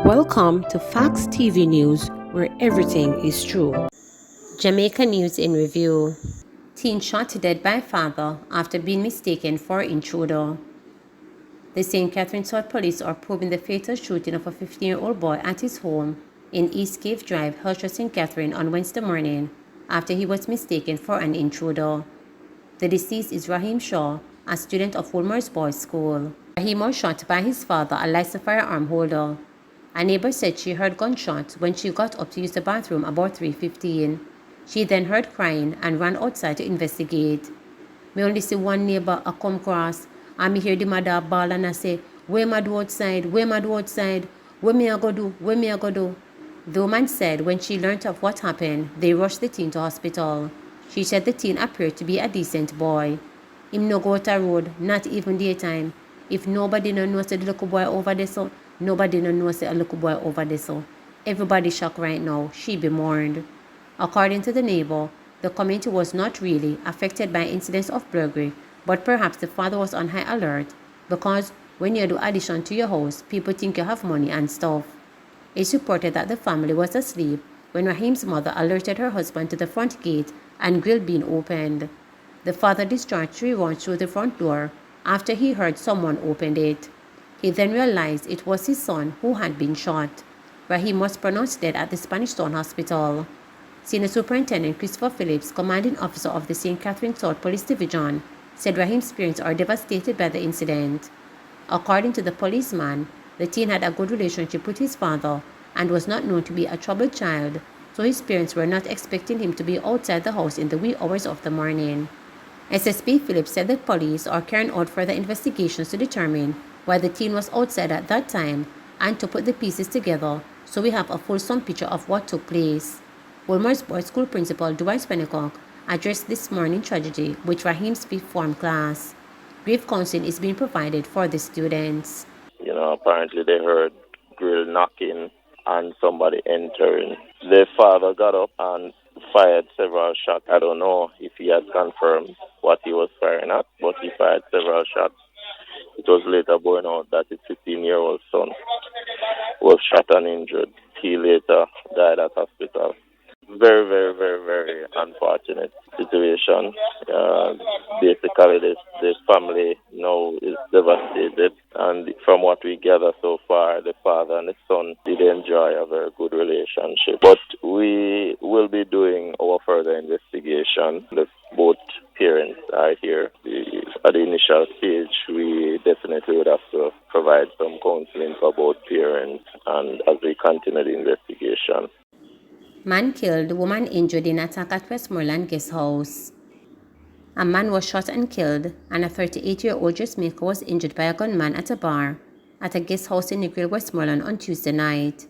Welcome to Fox TV News, where everything is true. Jamaica News in Review. Teen shot dead by father after being mistaken for intruder. The St. Catherine South Police are probing the fatal shooting of a 15-year-old boy at his home in East Cave Drive, Hillshire, St. Catherine on Wednesday morning after he was mistaken for an intruder. The deceased is Raheem Shaw, a student of Woolmer's Boys School. Raheem was shot by his father, a licensed firearm holder. A neighbor said she heard gunshots when she got up to use the bathroom about 3:15. She then heard crying and ran outside to investigate. Me only see one neighbor a come across, and me hear the mother bawl and I say, "Where my do outside? Where my do outside? Where me I go do? Where me I go do?" The woman said when she learned of what happened, they rushed the teen to hospital. She said the teen appeared to be a decent boy. Him no go out a road, not even daytime. If nobody no know say the little boy over there so, nobody no know say a little boy over there so. Everybody shocked right now, she be mourned. According to the neighbor, the community was not really affected by incidents of burglary, but perhaps the father was on high alert because when you do addition to your house, people think you have money and stuff. It's reported that the family was asleep when Raheem's mother alerted her husband to the front gate and grill being opened. The father discharged 3 rounds through the front door after he heard someone opened it. He then realized it was his son who had been shot. Raheem was pronounced dead at the Spanish Town Hospital. Senior Superintendent Christopher Phillips, commanding officer of the St. Catherine South Police Division, said Raheem's parents are devastated by the incident. According to the policeman, the teen had a good relationship with his father and was not known to be a troubled child, so his parents were not expecting him to be outside the house in the wee hours of the morning. SSP Phillips said the police are carrying out further investigations to determine why the teen was outside at that time and to put the pieces together so we have a fulsome picture of what took place. Woolmer's Boys School Principal Dwight Pennycock addressed this morning tragedy with Raheem's 5th form class. Grief counseling is being provided for the students. Apparently they heard grill knocking and somebody entering. Their father got up and fired several shots. I don't know if he had confirmed what he was firing at, but he fired several shots. It was later borne out that his 15-year-old son was shot and injured. He later died at hospital. Very, very, very, very unfortunate situation. Basically, the family now is devastated, and from what we gather so far, the father and the son did enjoy a very good relationship. But we will be doing our further investigation. Both parents are here. At the initial stage, we definitely would have to provide some counseling for both parents, and as we continue the investigation. Man killed, woman injured in attack at Westmoreland guest house. A man was shot and killed, and a 38-year-old dressmaker was injured by a gunman at a bar at a guest house in Negril, Westmoreland on Tuesday night.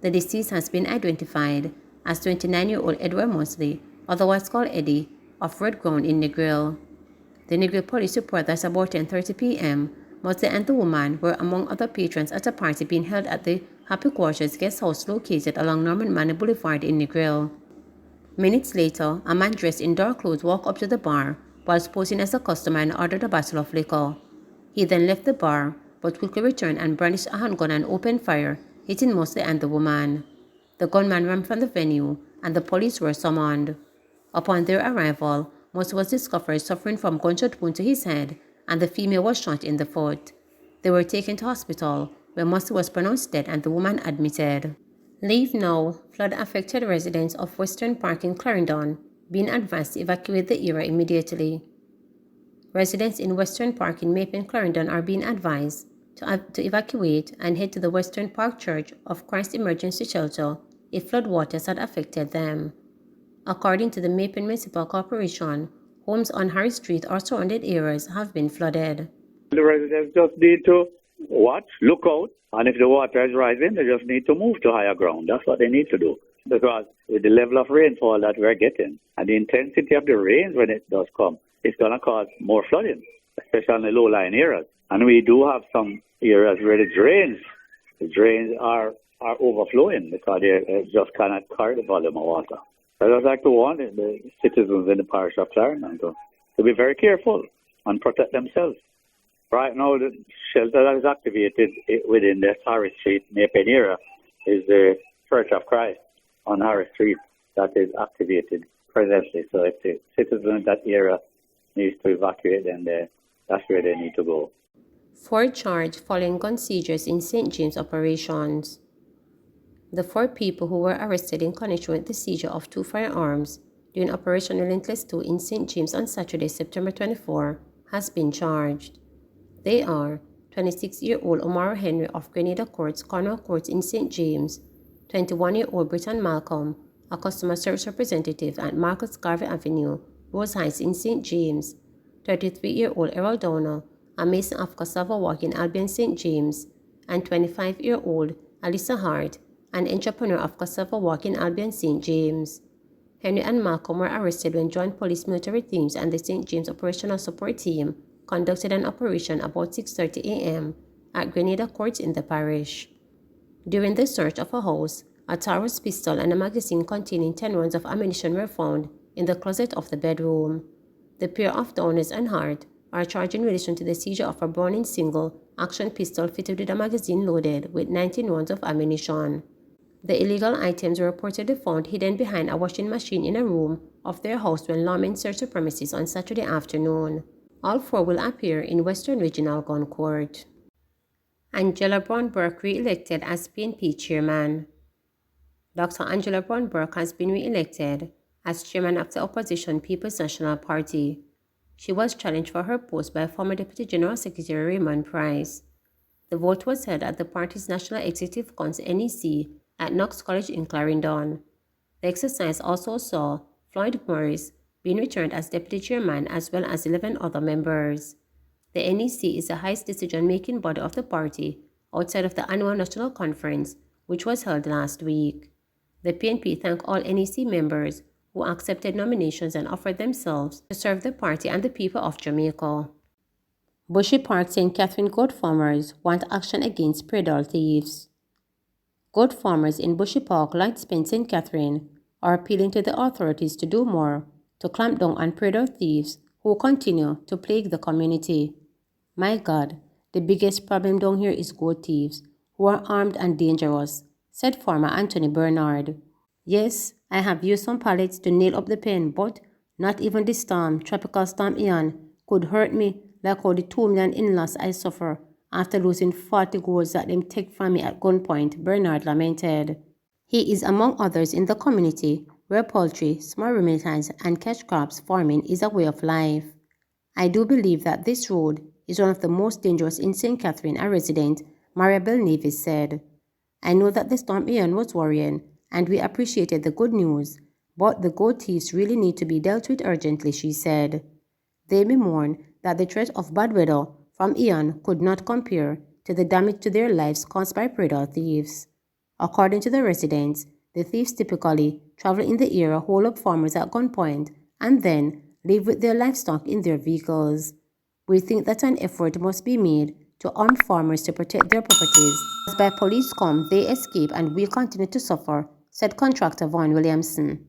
The deceased has been identified as 29-year-old Edward Mosley, otherwise called Eddie, of Red Ground in Negril. The Negril police report that about 10:30 p.m., Mosley and the woman were among other patrons at a party being held at the Happy Quarters guest house located along Norman Manor Boulevard in Negril. Minutes later, a man dressed in dark clothes walked up to the bar whilst posing as a customer and ordered a bottle of liquor. He then left the bar, but quickly returned and brandished a handgun and opened fire, hitting Mosley and the woman. The gunman ran from the venue, and the police were summoned. Upon their arrival, Mosley was discovered suffering from gunshot wound to his head, and the female was shot in the foot. They were taken to hospital, where Mosley was pronounced dead and the woman admitted. Leave now, flood-affected residents of Western Park in Clarendon being advised to evacuate the area immediately. Residents in Western Park in Maple, Clarendon are being advised to evacuate and head to the Western Park Church of Christ Emergency Shelter if floodwaters had affected them. According to the Maple Municipal Corporation, homes on Harry Street or surrounded areas have been flooded. The residents just need to watch, look out, and if the water is rising, they just need to move to higher ground. That's what they need to do. Because with the level of rainfall that we're getting and the intensity of the rains when it does come, it's going to cause more flooding, especially in the low-lying areas. And we do have some areas where the drains are overflowing because they just cannot carry the volume of water. So I just like to warn the citizens in the parish of Clarendon to be very careful and protect themselves. Right now, the shelter that is activated within the Harris Street, Maypen area, is the Church of Christ on Harris Street that is activated presently. So if the citizens in that area needs to evacuate, then that's where they need to go. 4 charged following gun seizures in St. James operations. The 4 people who were arrested in connection with the seizure of 2 firearms during Operation Relentless 2 in St. James on Saturday, September 24, has been charged. They are 26-year-old Omar Henry of Grenada Courts, Cornwall Courts in St. James, 21-year-old Britton Malcolm, a customer service representative at Marcus Garvey Avenue, Rose Heights in St. James, 33-year-old Errol Downer, a mason of Cassava Walk in Albion, St. James, and 25-year-old Alyssa Hart, an entrepreneur of Cassava Walk in Albion, St. James. Henry and Malcolm were arrested when joint police military teams and the St. James Operational Support Team conducted an operation about 6:30 a.m. at Grenada Courts in the parish. During the search of a house, a Taurus pistol and a magazine containing 10 rounds of ammunition were found in the closet of the bedroom. The pair of Downers and Hart are charged in relation to the seizure of a Browning single-action pistol fitted with a magazine loaded with 19 rounds of ammunition. The illegal items were reportedly found hidden behind a washing machine in a room of their house when lawmen searched the premises on Saturday afternoon. All 4 will appear in Western Regional Gun Court. Angela Brown-Burke re-elected as PNP Chairman. Dr. Angela Brown-Burke has been re-elected as Chairman of the opposition People's National Party. She was challenged for her post by former Deputy General Secretary Raymond Price. The vote was held at the party's National Executive Council NEC at Knox College in Clarendon. The exercise also saw Floyd Morris being returned as Deputy Chairman as well as 11 other members. The NEC is the highest decision-making body of the party outside of the annual National Conference, which was held last week. The PNP thanked all NEC members who accepted nominations and offered themselves to serve the party and the people of Jamaica. Bushy Park St. Catherine goat farmers want action against predatory thieves. Goat farmers in Bushy Park, Lightspen, St. Catherine are appealing to the authorities to do more to clamp down on predatory thieves who continue to plague the community. My God, the biggest problem down here is goat thieves who are armed and dangerous, said farmer Anthony Bernard. Yes, I have used some pallets to nail up the pen, but not even the Tropical Storm Ian, could hurt me like how the 2 million in loss I suffer after losing 40 goats that them take from me at gunpoint, Bernard lamented. He is among others in the community where poultry, small ruminants, and catch crops farming is a way of life. I do believe that this road is one of the most dangerous in St. Catherine, a resident, Maribel Nevis said. I know that the storm Ian was worrying, and we appreciated the good news, but the goat thieves really need to be dealt with urgently, she said. They bemoan that the threat of bad weather from Ian could not compare to the damage to their lives caused by predatory thieves. According to the residents, the thieves typically travel in the area, hold up farmers at gunpoint, and then leave with their livestock in their vehicles. We think that an effort must be made to arm farmers to protect their properties. As by police come, they escape and will continue to suffer, said contractor Vaughn Williamson.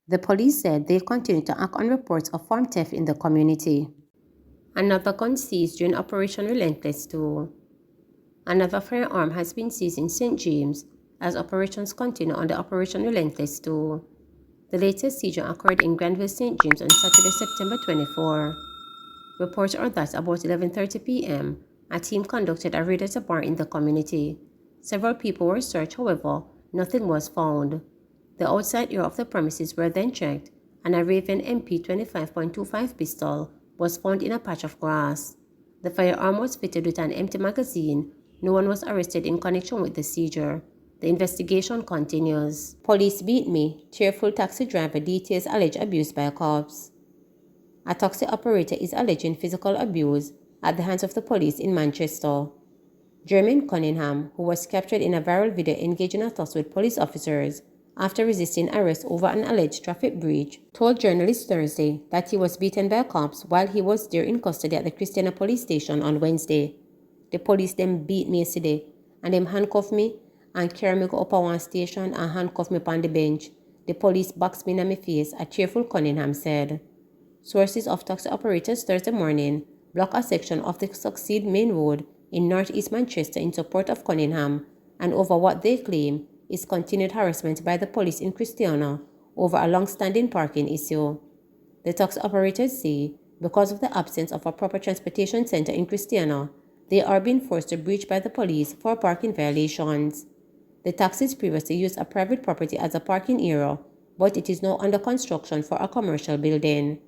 The police said they continue to act on reports of farm theft in the community. Another gun seized during Operation Relentless 2. Another firearm has been seized in St. James as operations continue under Operation Relentless 2. The latest seizure occurred in Granville, St. James on Saturday, September 24. Reports are that about 11:30 p.m., a team conducted a raid at a bar in the community. Several people were searched, however, nothing was found. The outside area of the premises were then checked, and a Raven MP 25.25 pistol was found in a patch of grass. The firearm was fitted with an empty magazine. No one was arrested in connection with the seizure. The investigation continues. Police beat me. Tearful taxi driver details alleged abuse by cops. A taxi operator is alleging physical abuse at the hands of the police in Manchester. Jermaine Cunningham, who was captured in a viral video engaging a tussle with police officers after resisting arrest over an alleged traffic breach, told journalists Thursday that he was beaten by cops while he was there in custody at the Christiana police station on Wednesday. The police then beat me yesterday, and them handcuffed me and carry me go up at one station and handcuff me upon the bench. The police boxed me in my face, a cheerful Cunningham said. Sources of taxi operators Thursday morning block a section of the Succeed Main Road in northeast Manchester in support of Cunningham and over what they claim is continued harassment by the police in Christiana over a long-standing parking issue. The taxi operators say because of the absence of a proper transportation center in Christiana, they are being forced to breach by the police for parking violations. The taxis previously used a private property as a parking area, but it is now under construction for a commercial building.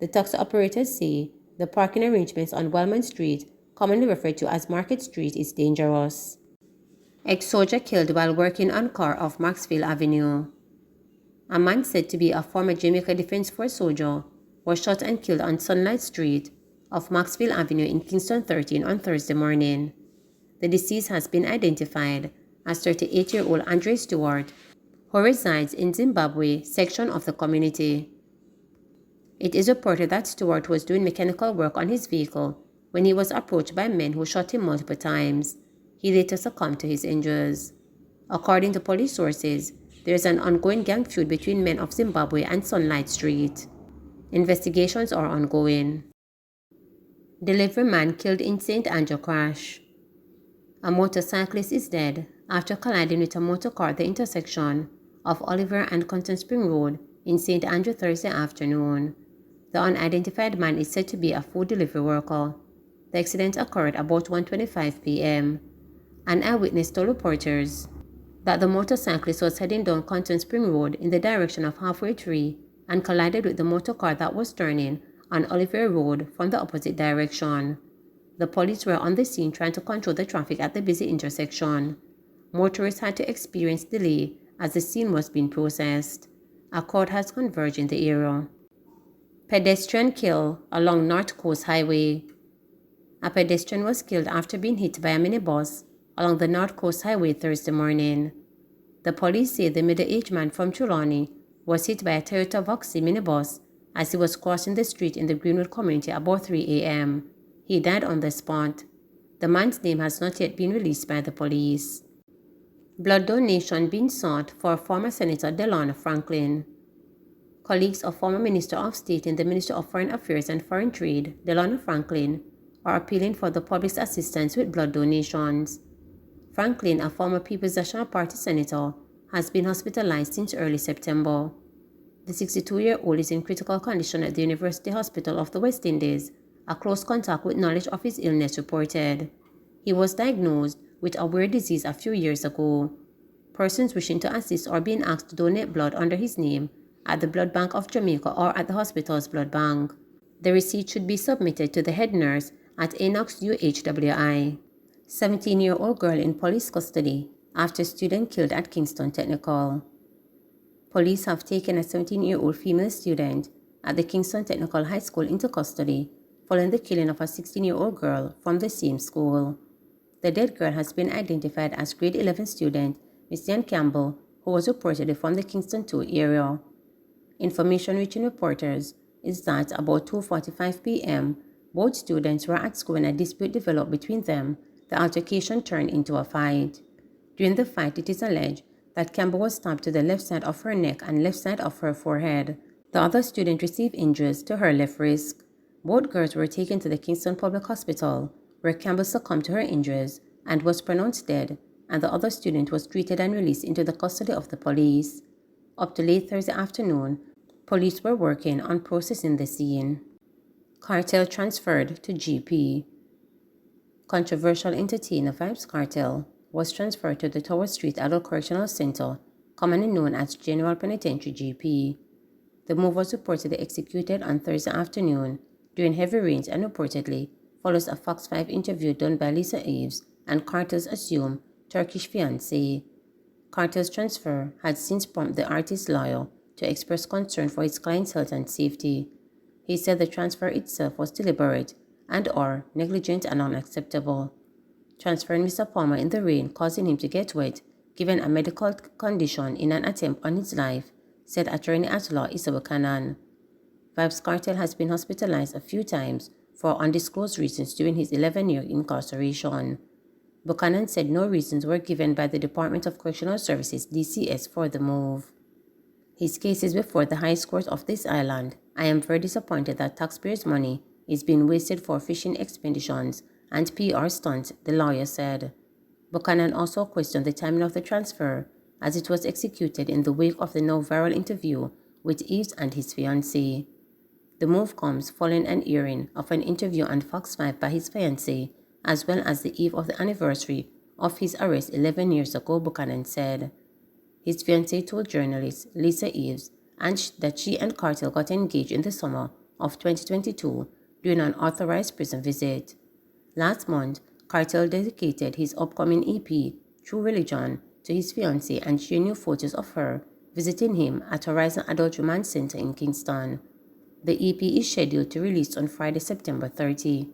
The taxi operators say the parking arrangements on Wellman Street, commonly referred to as Market Street, is dangerous. Ex-soldier killed while working on car off Maxfield Avenue. A man said to be a former Jamaica Defence Force soldier was shot and killed on Sunlight Street off Maxfield Avenue in Kingston 13 on Thursday morning. The deceased has been identified as 38-year-old Andre Stewart, who resides in Zimbabwe section of the community. It is reported that Stewart was doing mechanical work on his vehicle when he was approached by men who shot him multiple times. He later succumbed to his injuries. According to police sources, there is an ongoing gang feud between men of Zimbabwe and Sunlight Street. Investigations are ongoing. Delivery man killed in St. Andrew crash. A motorcyclist is dead after colliding with a motor car at the intersection of Oliver and Conton Spring Road in St. Andrew Thursday afternoon. The unidentified man is said to be a food delivery worker. The accident occurred about 1:25 p.m. An eyewitness told reporters that the motorcyclist was heading down Conton Spring Road in the direction of Halfway Tree and collided with the motor car that was turning on Oliver Road from the opposite direction. The police were on the scene trying to control the traffic at the busy intersection. Motorists had to experience delay as the scene was being processed. A crowd has converged in the area. Pedestrian kill along North Coast Highway. A pedestrian was killed after being hit by a minibus along the North Coast Highway Thursday morning. The police say the middle-aged man from Trelawney was hit by a Toyota Voxy minibus as he was crossing the street in the Greenwood community about 3 a.m. He died on the spot. The man's name has not yet been released by the police. Blood donation being sought for former Senator Delano Franklin. Colleagues of former Minister of State in the Ministry of Foreign Affairs and Foreign Trade, Delano Franklin, are appealing for the public's assistance with blood donations. Franklin, a former People's National Party senator, has been hospitalized since early September. The 62-year-old is in critical condition at the University Hospital of the West Indies, a close contact with knowledge of his illness reported. He was diagnosed with a rare disease a few years ago. Persons wishing to assist are being asked to donate blood under his name at the Blood Bank of Jamaica or at the hospital's blood bank. The receipt should be submitted to the head nurse at Enox UHWI. 17-year-old girl in police custody after student killed at Kingston Technical. Police have taken a 17-year-old female student at the Kingston Technical High School into custody following the killing of a 16-year-old girl from the same school. The dead girl has been identified as grade 11 student Miss Jan Campbell, who was reportedly from the Kingston 2 area. Information reaching reporters is that about 2:45 p.m., both students were at school when a dispute developed between them. The altercation turned into a fight. During the fight, it is alleged that Campbell was stabbed to the left side of her neck and left side of her forehead. The other student received injuries to her left wrist. Both girls were taken to the Kingston Public Hospital, where Campbell succumbed to her injuries and was pronounced dead, and the other student was treated and released into the custody of the police. Up to late Thursday afternoon, police were working on processing the scene. Cartel transferred to GP. Controversial entertainer Vybz Kartel was transferred to the Tower Street Adult Correctional Center, commonly known as General Penitentiary GP. The move was reportedly executed on Thursday afternoon during heavy rains and reportedly follows a Fox 5 interview done by Lisa Eves and Cartel's assumed Turkish fiancé. Cartel's transfer had since prompted the artist's lawyer to express concern for his client's health and safety. He said the transfer itself was deliberate and/or negligent and unacceptable. Transferring Mr. Palmer in the rain, causing him to get wet, given a medical condition in an attempt on his life, said attorney at law Issa Buchanan. Vybz Kartel has been hospitalized a few times for undisclosed reasons during his 11-year incarceration. Buchanan said no reasons were given by the Department of Correctional Services DCS for the move. His case is before the highest court of this island. I am very disappointed that taxpayers' money is being wasted for fishing expeditions and PR stunts, the lawyer said. Buchanan also questioned the timing of the transfer, as it was executed in the wake of the now viral interview with Vybz and his fiancée. The move comes following an airing of an interview on Fox 5 by his fiancée, as well as the eve of the anniversary of his arrest 11 years ago, Buchanan said. His fiancée told journalist Lisa Vybz that she and Kartel got engaged in the summer of 2022 during an authorized prison visit. Last month, Kartel dedicated his upcoming EP, True Religion, to his fiancée and shared new photos of her visiting him at Horizon Adult Remand Center in Kingston. The EP is scheduled to release on Friday, September 30.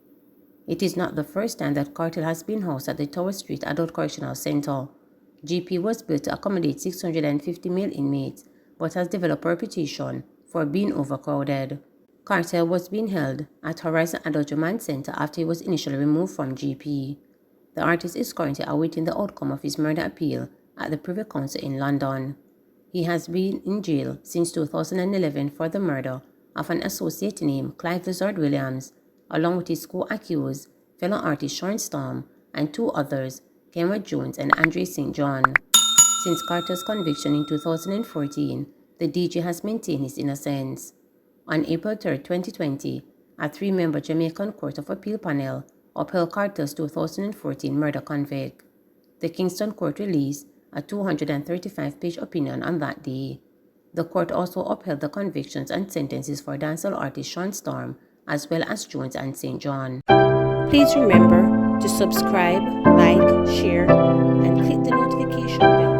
It is not the first time that Kartel has been housed at the Tower Street Adult Correctional Center. GP was built to accommodate 650 male inmates, but has developed a reputation for being overcrowded. Kartel was being held at Horizon Adult Remand Center after he was initially removed from GP. The artist is currently awaiting the outcome of his murder appeal at the Privy Council in London. He has been in jail since 2011 for the murder of an associate named Clive Lizard Williams, along with his co-accused fellow artist Sean Storm and two others, Kenwood Jones and Andre St. John. Since Carter's conviction in 2014, the DJ has maintained his innocence. On April 3, 2020, a three-member Jamaican Court of Appeal panel upheld Carter's 2014 murder convict. The Kingston court released a 235-page opinion on that day. The court also upheld the convictions and sentences for dancehall artist Sean Storm, as well as Jones and St. John. Please remember to subscribe, like, share, and click the notification bell.